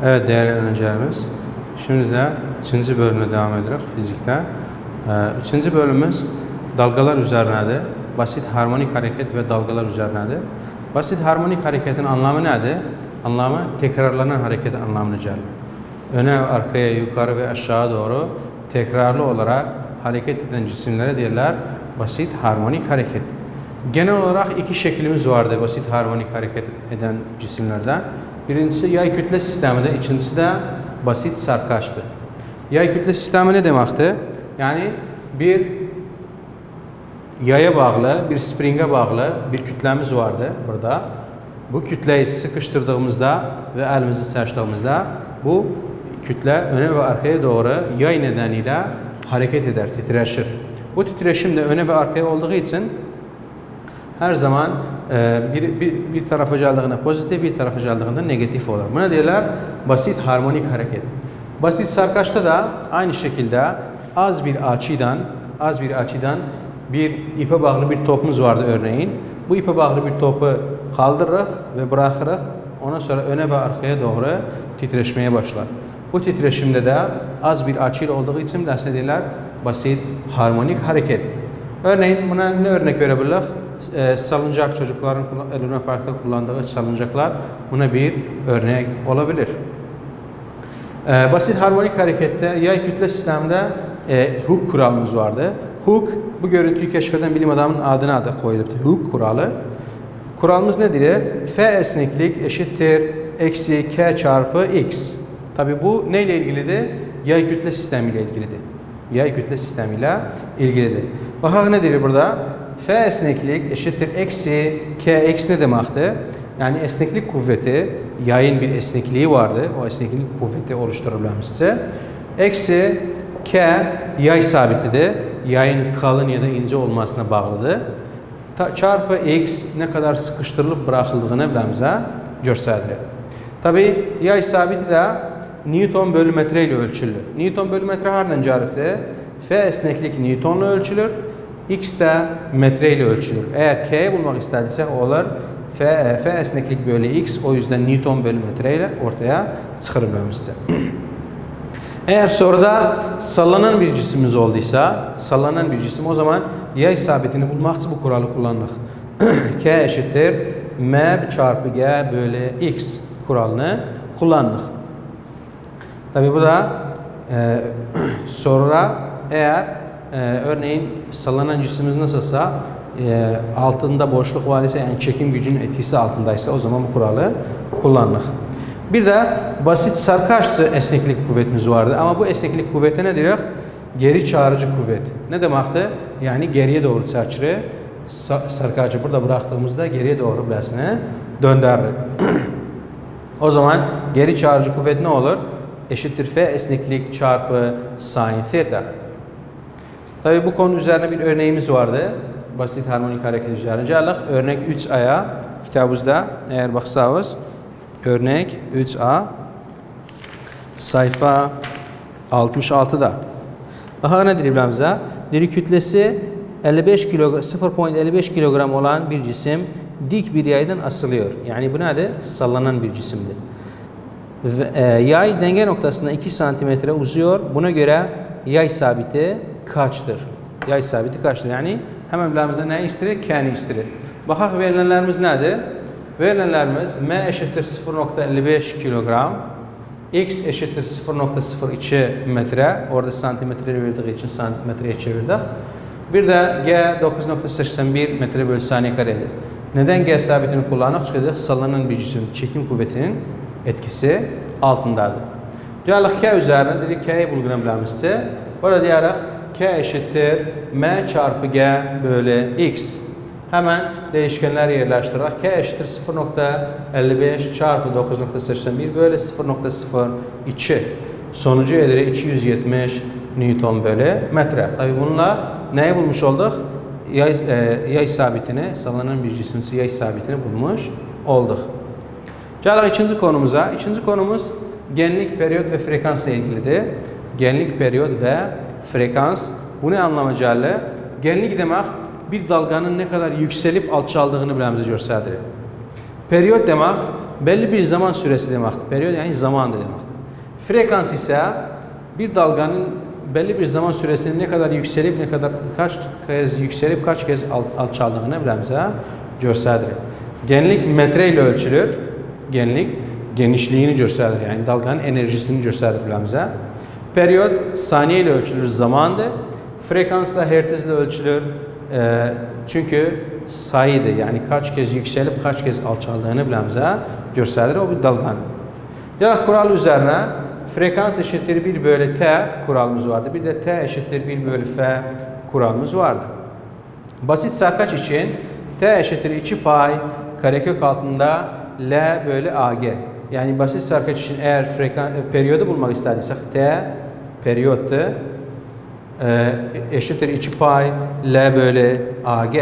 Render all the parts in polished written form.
Evet değerli öğrencilerimiz, şimdi de 3. bölümle devam ediyoruz fizikte. 3. bölümümüz dalgalar üzerinedir. Basit harmonik hareket ve dalgalar üzerinedir. Basit harmonik hareketin anlamı nedir? Anlamı tekrarlanan hareket anlamına gelir. Öne, arkaya, yukarı ve aşağı doğru tekrarlı olarak hareket eden cisimlere derler basit harmonik hareket. Genel olarak iki şeklimiz vardır basit harmonik hareket eden cisimlerden. Birincisi yay kütle sistemidir, ikincisi de basit sarkaçtır. Yay kütle sistemi ne demektir? Yani bir yaya bağlı, bir springe bağlı bir kütlemiz vardı burada. Bu kütleyi sıkıştırdığımızda ve elimizi saçtığımızda bu kütle öne ve arkaya doğru yay nedeniyle hareket eder, titreşir. Bu titreşim de öne ve arkaya olduğu için her zaman bir tarafa geldiğinde pozitif, bir tarafa geldiğinde negatif olur. Buna diyorlar basit harmonik hareket. Basit sarkaçta da aynı şekilde az bir açıdan bir ipe bağlı bir topumuz vardı örneğin. Bu ipe bağlı bir topu kaldırırız ve bırakırız. Ondan sonra öne ve arkaya doğru titreşmeye başlar. Bu titreşimde de az bir açıyla olduğu için bahsediyorlar basit harmonik hareket. Örneğin buna ne örnek verebiliriz? Salıncak, çocukların Luna Park'ta kullandığı salıncaklar buna bir örnek olabilir. Basit harmonik harekette yay kütle sisteminde Hooke kuralımız vardı. Hooke bu görüntüyü keşfeden bilim adamının adına da koyuluptu. Hooke kuralı. Kuralımız nedir? F esneklik eşittir eksi K çarpı X. Tabi bu neyle ilgilidir? Yay kütle sistemiyle ilgilidir. Yay kütle sistemiyle ilgilidir. Bakın nedir burada? F esneklik eşittir eksi K X ne demektir? Yani esneklik kuvveti, yayın bir esnekliği vardı. O esneklik kuvveti oluşturulmuşsa. Eksi K yay sabitidir. Yayın kalın ya da ince olmasına bağlıdır. Çarpı X ne kadar sıkıştırılıp bırakıldığını bilemizə göstərir. Tabi yay sabiti de Newton bölü metre ile ölçülür. Newton bölü metre hardan gəlibdir? F esneklik Newtonla ölçülür. X de metre ile ölçülür. Eğer K'yi bulmak istediysek olur F esneklik bölü X, o yüzden Newton bölü metre ile ortaya çıkarılmıştı. Eğer soruda sallanan bir cisimimiz olduysa, sallanan bir cisim, o zaman yay sabitini bulmak için bu kuralı kullanırıq. K eşittir M çarpı G bölü X kuralını kullanırıq. Tabi bu da sonra eğer örneğin sallanan cisimimiz nasılsa altında boşluk var ise, yani çekim gücünün etkisi altındaysa o zaman bu kuralı kullanırıq. Bir de basit sarkaçlı esneklik kuvvetimiz vardı ama bu esneklik kuvveti ne diyor? Geri çağırıcı kuvvet. Ne demekti? Yani geriye doğru çağırır. Sarkacı burada bıraktığımızda geriye doğru birisine döndürür. O zaman geri çağırıcı kuvvet ne olur? Eşittir F esneklik çarpı sin theta. Tabi bu konu üzerine bir örneğimiz vardı. Basit harmonik hareket üzerine. Örnek 3A'ya kitabımızda eğer baksanız örnek 3A sayfa 66'da. Daha nedir bilemizə? Diri kütlesi 0.55 kilogram olan bir cisim dik bir yaydan asılıyor. Yani bu nedir? Sallanan bir cisimdir. Yay denge noktasında 2 santimetre uzuyor. Buna göre yay sabiti kaçtır? Yay sabiti kaçtır? Yani hemen bilemizə ne istirir? K'ni istirir. Bakaq verilenlerimiz nedir? Verilenlerimiz M eşittir 0.55 kilogram, X eşittir 0.02 metre, orada santimetre verdiği için santimetreye çevirdik. Bir de G 9.81 metre bölü saniye karedir. Neden G sabitini kullanırıq? Çünkü sallanan bir cisim çekim kuvvetinin etkisi altındadır. Gələk K üzerine dedik K'yi bulgulamamızsa, orada diyerek K eşittir M çarpı G bölü X. Hemen değişkenler yerleştirerek K eşittir 0.55 çarpı 9.81 bölü 0.02. Sonucu ederi 270 Newton bölü metre. Tabi bununla neyi bulmuş olduk? Yay sabitini, sallanan bir cisimsi yay sabitini bulmuş olduk. Gələk ikinci konumuza. İkinci konumuz genlik, periyot ve frekansla ilgilidir. Genlik, periyot ve frekans. Bu ne anlama gəlir? Genlik demek bir dalganın ne kadar yükselip alçaldığını biləmizə göstərir. Periyot demek belli bir zaman süresi deməkdir. Periyod yani zamandır deməkdir. Frekans ise bir dalganın belli bir zaman süresinin ne kadar yükselip kaç kez yükselip kaç kez alçaldığını biləmizə göstərir. Genlik metre ile ölçülür. Genlik genişliğini göstərir. Yani dalganın enerjisini göstərir biləmizə. Periyod saniye ile ölçülür, zamandır. Frekans da hertz ile ölçülür. Çünkü sayıdır. Yani kaç kez yükselip kaç kez alçaldığını biləmizə göstərir o bir dalganın. Gələk kural üzerine frekans eşittir 1 bölü t kuralımız vardı. Bir de t eşittir 1 bölü f kuralımız vardı. Basit sarkaç için t eşittir 2 pay karekök altında L bölü AG. Yani basit sarkaç için eğer periyodu bulmak istediysek t periyottu. Eşittir 2 pay L bölü AG.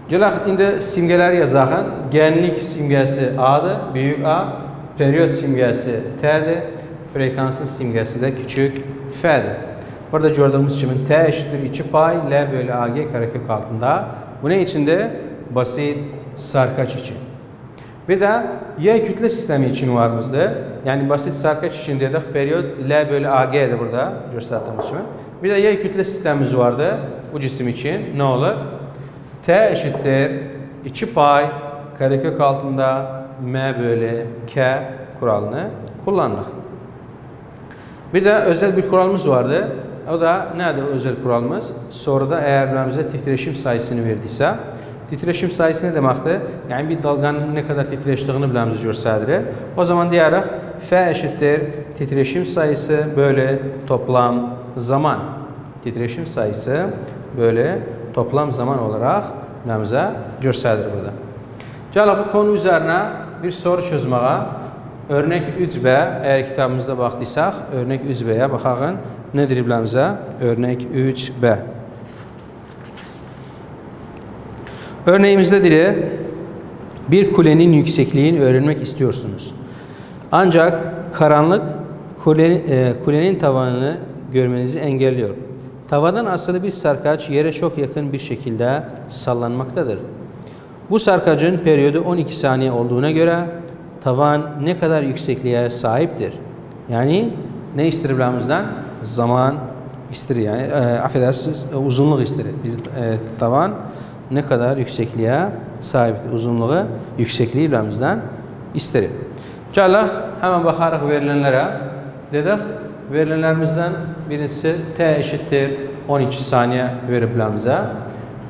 Gələk indi simgeler yazarken genlik simgesi A'dır, büyük A. Periyod simgesi T'dir, frekansın simgesi de küçük F'dir. Burada gördüğümüz gibi T eşittir 2 pay L bölü AG karekök altında. Bu ne içinde? Basit sarkaç için. Bir de Y kütle sistemi için varımızdı. Yani basit sarkaç için dedik periyod L bölü AG'dir burada gösterdiğimiz gibi. Bir de Y kütle sistemimiz vardı bu cisim için. Ne olur? T eşittir 2 pay karekök altında M bölü K kuralını kullandık. Bir de özel bir kuralımız vardı. O da nerede özel kuralımız? Soruda eğer bize titreşim sayısını verdiyse, titreşim sayısı ne demektir? Yani bir dalganın ne kadar titreştiğini biləmizə göstərir. O zaman diyerek F eşittir titreşim sayısı bölü toplam zaman. Titreşim sayısı bölü toplam zaman olarak biləmizə göstərir burada. Gələk bu konu üzerine bir soru çözməyə, örnek 3B, eğer kitabımızda baxdıysaq, örnek 3B'ye baxağın, nedir biləmizə? Örnek 3B. Örneğimizde dili, bir kulenin yüksekliğini öğrenmek istiyorsunuz. Ancak karanlık kulenin tavanını görmenizi engelliyor. Tavadan asılı bir sarkaç yere çok yakın bir şekilde sallanmaktadır. Bu sarkacın periyodu 12 saniye olduğuna göre tavan ne kadar yüksekliğe sahiptir? Yani ne istedir biləmizdən? Zaman istedir. Yani affedersiniz, uzunluk istedir. Bir tavan ne kadar yüksekliğe sahiptir? Uzunluğu, yüksekliği biləmizdən istedir. Gələk, hemen baxarıq verilenlere. Dedik, verilenlerimizden birincisi T eşittir 12 saniye verib biləmizə.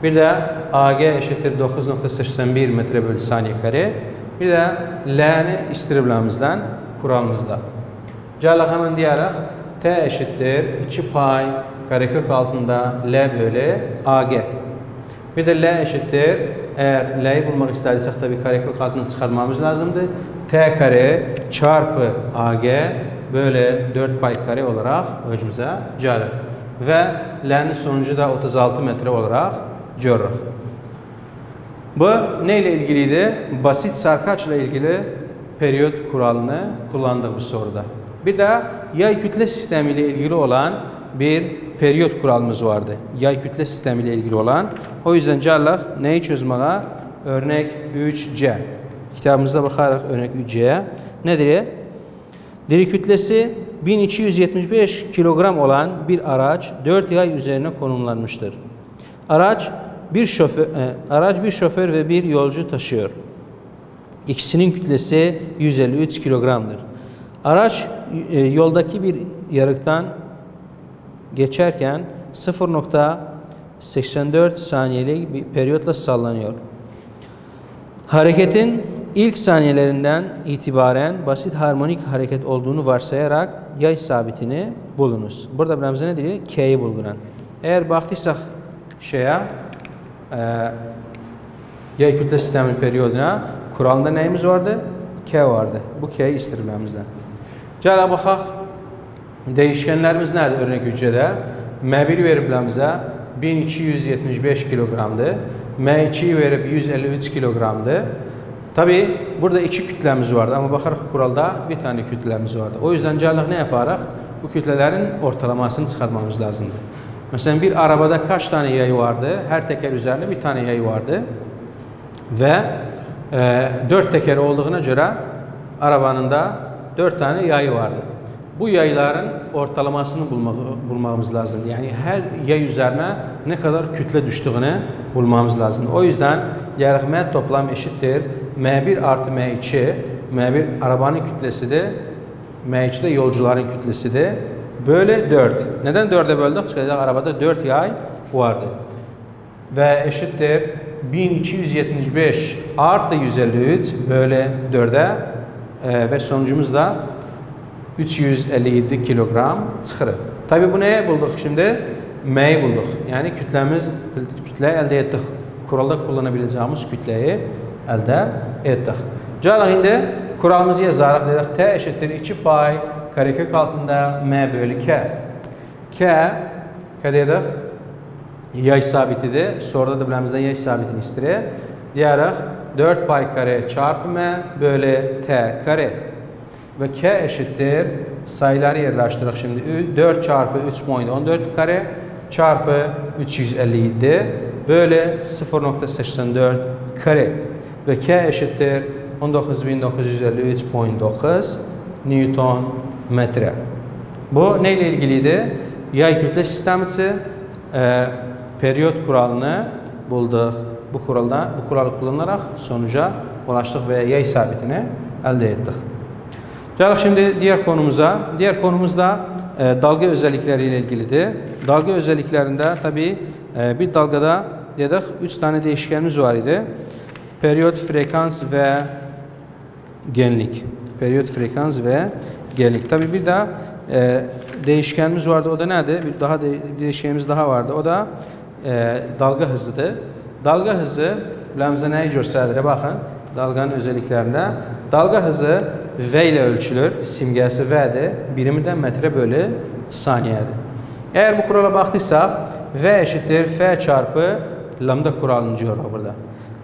Bir de AG eşittir 9.81 metre bölü saniye kare. Bir de L'ni istedir biləmizdən kuralımızda. Gələk hemen diyerek T eşittir 2 pay karekök altında L bölü AG. Bir de L eşittir, eğer L'yi bulmak istediysek tabi karekök altını çıkarmamız lazımdır. T kare çarpı AG bölü 4 pay kare olarak özümüze gəlir. Ve L'nin sonucu da 36 metre olarak görürük. Bu ne ile ilgiliydi? Basit sarkaç ile ilgili periyod kuralını kullandık bu soruda. Bir de yay kütle sistemi ile ilgili olan bir periyod kuralımız vardı. Yay kütle sistemi ile ilgili olan. O yüzden gələk neyi çözməyə? Örnek 3C. Kitabımızda baxaraq örnek 3C'ye. Nedir? Diri kütlesi 1275 kilogram olan bir araç 4 yay üzerine konumlanmıştır. Araç bir şoför ve bir yolcu taşıyor. İkisinin kütlesi 153 kilogramdır. Araç yoldaki bir yarıktan geçerken 0.84 saniyelik bir periyotla sallanıyor. Hareketin ilk saniyelerinden itibaren basit harmonik hareket olduğunu varsayarak yay sabitini bulunuz. Burada biləmizə ne deyir? K'yi bulguran. Eğer baxdıysaq yay kütle sisteminin periyoduna kuralında neyimiz vardı? K vardı. Bu K'yi istedir biləmizdən. Gələ baxaq. Değişkenlerimiz nerede örnek hücrede? M1 verib biləmizə 1275 kilogramdır. M2 verib 153 kilogramdır. Tabi burada iki kütlemiz vardı ama bakarıq kuralda bir tane kütlemiz vardı. O yüzden gələk ne yaparıq? Bu kütlelerin ortalamasını çıkarmamız lazımdır. Mesela bir arabada kaç tane yay vardı? Her teker üzerinde bir tane yay vardı. Ve 4 teker olduğuna göre arabanın da 4 tane yayı vardı. Bu yayların ortalamasını bulmamız lazım. Yani her yay üzerine ne kadar kütle düştüğünü bulmamız lazım. O yüzden yargı toplam eşittir M1 artı M2. M1 arabanın kütlesidir. M2 de yolcuların kütlesidir. Böyle 4. Neden 4'e böldük? Çünkü arabada 4 yay vardı. Ve eşittir 1275 artı 153 böyle 4'e ve sonucumuz da 357 kilogram çıxır. Tabi bu neye bulduk şimdi? M'yi bulduk. Yani kütle elde ettik. Kuralda kullanabileceğimiz kütleyi elde ettik. Gələk indi kuralımızı yazarıq. Dedik T eşittir 2 pay karekök altında M bölü K. K dedik yay sabitidir. Soruda da biləmizdən yay sabitini istirir. Deyərək 4 pay kare çarpı M bölü T kare. Ve K eşittir sayıları yerleştirdik şimdi 4 çarpı 3.14 kare çarpı 357 bölü 0.84 kare ve K eşittir 19.953.9 Newton metre. Bu neyle ilgiliydi? Yay kütle sistemi için periyot kuralını bulduk. Bu kuralı kullanarak sonuca ulaştık ve yay sabitini elde ettik. Gələk şimdi diğer konumuza. Diğer konumuz da dalga özellikleri ile ilgilidir. Dalga özelliklerinde tabii bir dalgada dedik 3 tane değişkenimiz var idi. Periyot, frekans ve genlik. Periyot, frekans ve genlik. Tabii bir de değişkenimiz vardı. O da nedir? Bir değişkenimiz daha vardı. O da dalga hızıdır. Dalga hızı biləmizdə nəyi göstərir? Baxın, dalganın özelliklerinde. Dalga hızı V ile ölçülür. Simgəsi V'dir. Birimi de metre bölü saniyedir. Eğer bu kurala baktıysaq, V eşittir F çarpı lambda kuralını görürük burada.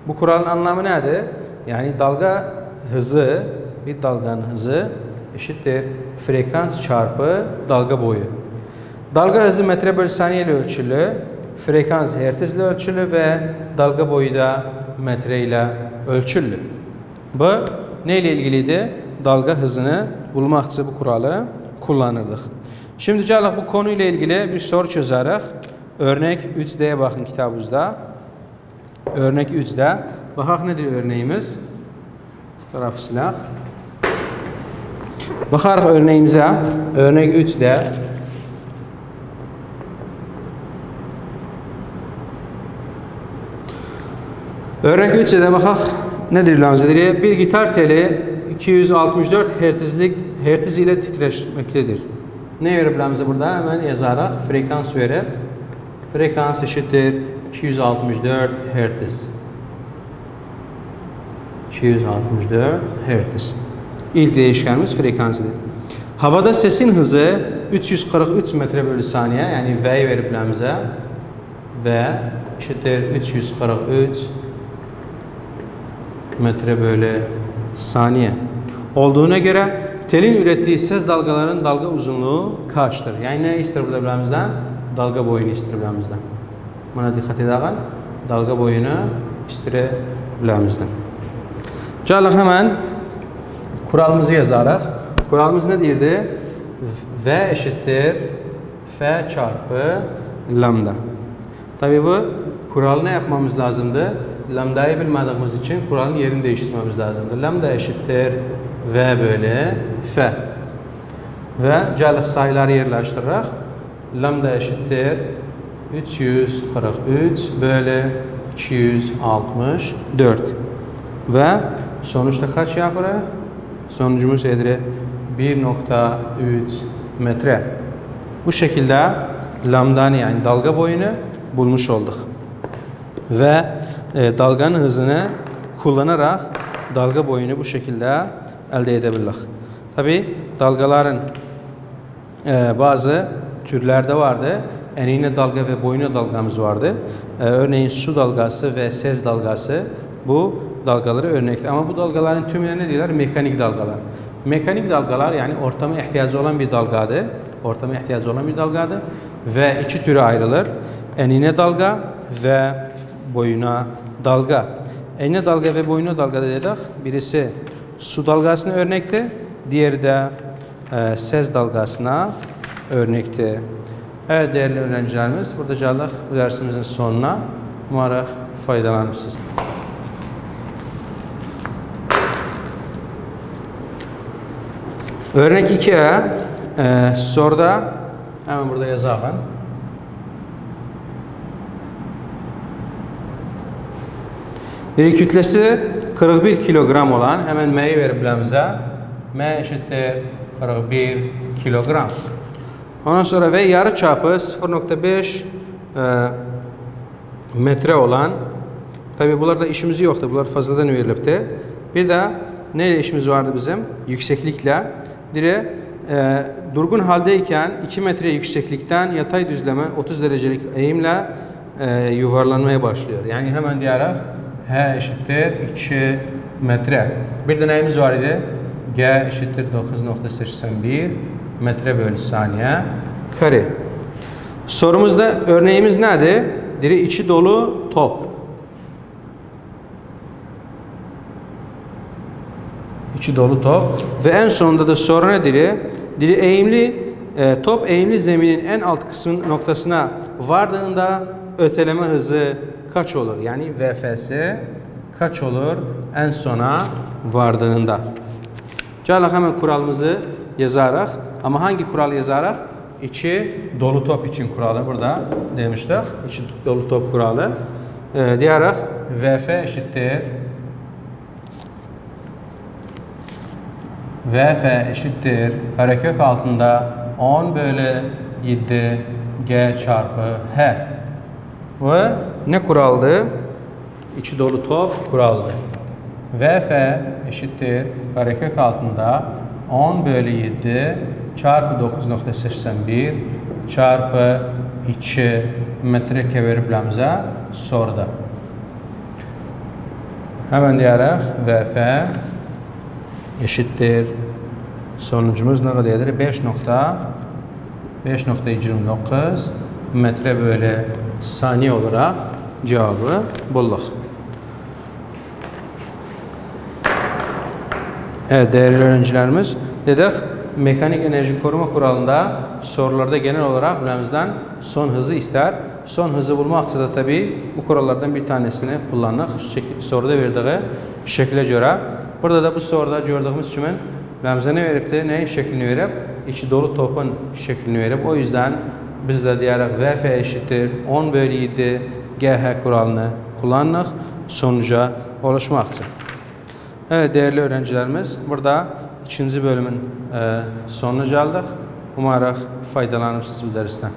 Bu kuralın anlamı nedir? Yani dalga hızı, bir dalganın hızı eşittir frekans çarpı dalga boyu. Dalga hızı metre bölü saniye ile ölçülü, frekans hertz ile ölçülü ve dalga boyu da metre ile ölçülü. Bu ne ile ilgiliydi? Dalga hızını bulmak için bu kuralı kullanırdık. Şimdi gələk bu konuyla ilgili bir soru çözərək. Örnek 3D'ye bakın kitabımızda. Örnek 3D. Baxaq nedir örneğimiz? Fotoğrafı silək. Baxarıq örneğimize. Örnek 3D. Örnek 3D'de baxaq nedir biləmizdir? Bir gitar teli 264 hertz ile titreşmektedir. Ne verir biləmizdir burada? Hemen yazaraq. Frekans verir. Frekans eşittir 264 hertz. 264 hertz. İlk değişkenimiz frekansıdır. Havada sesin hızı 343 metre bölü saniye. Yani V'yi verib biləmizə. V eşittir 343 metre bölü saniye. Olduğuna göre telin ürettiği ses dalgalarının dalga uzunluğu kaçtır? Yani ne ister burada biləmizdən? Dalga boyunu ister biləmizdən. Buna dikkat edəğən. Dalga boyunu ister biləmizdən. Gələk hemen kuralımızı yazaraq. Kuralımız ne deyirdi? V eşittir F çarpı lambda. Tabii bu kuralı ne yapmamız lazımdı? Lambdayı bilmediğimiz için kuralın yerini değiştirmemiz lazımdı. Lambda eşittir V bölü F. Ve gələk sayıları yerləşdirək. Lambda eşittir 343 bölü 264. Ve sonuçta kaç yapır? Sonucumuz edir 1.3 metre. Bu şekilde lambdanı yani dalga boyunu bulmuş olduk. Ve dalganın hızını kullanarak dalga boyunu bu şekilde elde edebildik. Tabi dalgaların bazı türlerde vardı. Enine dalga ve boyuna dalgamız vardı. Örneğin su dalgası ve ses dalgası bu dalgaları örnektir. Ama bu dalgaların tümüne ne diyorlar? Mekanik dalgalar. Mekanik dalgalar yani ortama ihtiyacı olan bir dalgadır. Ortama ihtiyacı olan bir dalgadır. Ve iki türe ayrılır. Enine dalga ve boyuna dalga. enine dalga ve boyunlu dalga dedik. Birisi su dalgasına örnektir. Diğeri de sez dalgasına örnektir. Evet değerli öğrencilerimiz, burada geldik bu dersimizin sonuna. Umarım faydalanırsınız. Örnek 2'ye soruda hemen burada yazalım. Bir kütlesi 41 kilogram olan hemen M'yi verip bize. M eşittir 41 kilogram. Ondan sonra ve yarı çapı 0.5 metre olan, tabi bunlarda işimiz yoktu, bunlar fazladan verilipti. Bir de neyle işimiz vardı bizim? Yükseklikle. Dire durgun haldeyken 2 metre yükseklikten yatay düzleme 30 derecelik eğimle yuvarlanmaya başlıyor. Yani hemen diyerek H eşittir 2 metre. Bir de neyimiz var idi? G eşittir 9.81 metre bölü saniye kare. Sorumuzda örneğimiz nedir? Diri içi dolu top. İçi dolu top. Ve en sonunda da soru nedir? Diri eğimli, top eğimli zeminin en alt kısmın noktasına vardığında öteleme hızı kaç olur? Yani VFS kaç olur en sona vardığında? Gelin hemen kuralımızı yazarak, ama hangi kural yazarak? İçi dolu top için kuralı burada demiştik. İçi dolu top kuralı. Diyerek VF eşittir VF eşittir karekök altında 10 bölü 7 G çarpı H. Ve ne kuraldı? İçi dolu top kuraldı. VF eşittir karekök altında 10 bölü 7 çarpı 9.81 çarpı 2 metre verip bize soruda. Hemen diyerek VF eşittir sonucumuz ne kadardır? 5.29 metre bölü saniye olarak cevabı bulduk. Evet değerli öğrencilerimiz, dedik mekanik enerji koruma kuralında sorularda genel olarak bizden son hızı ister. Son hızı bulmak için de tabi bu kurallardan bir tanesini kullandık. Soruda verdiği şekle göre. Burada da bu soruda gördüğümüz için bize ne veripti? Neyin şeklini verip? İçi dolu topun şeklini verip. O yüzden biz de diyerek VF eşittir 10 bölü 7 GH kuralını kullandık sonuca ulaşmak için. Evet değerli öğrencilerimiz, burada ikinci bölümün sonuna geldik. Umarım faydalanırsınız bu dersten.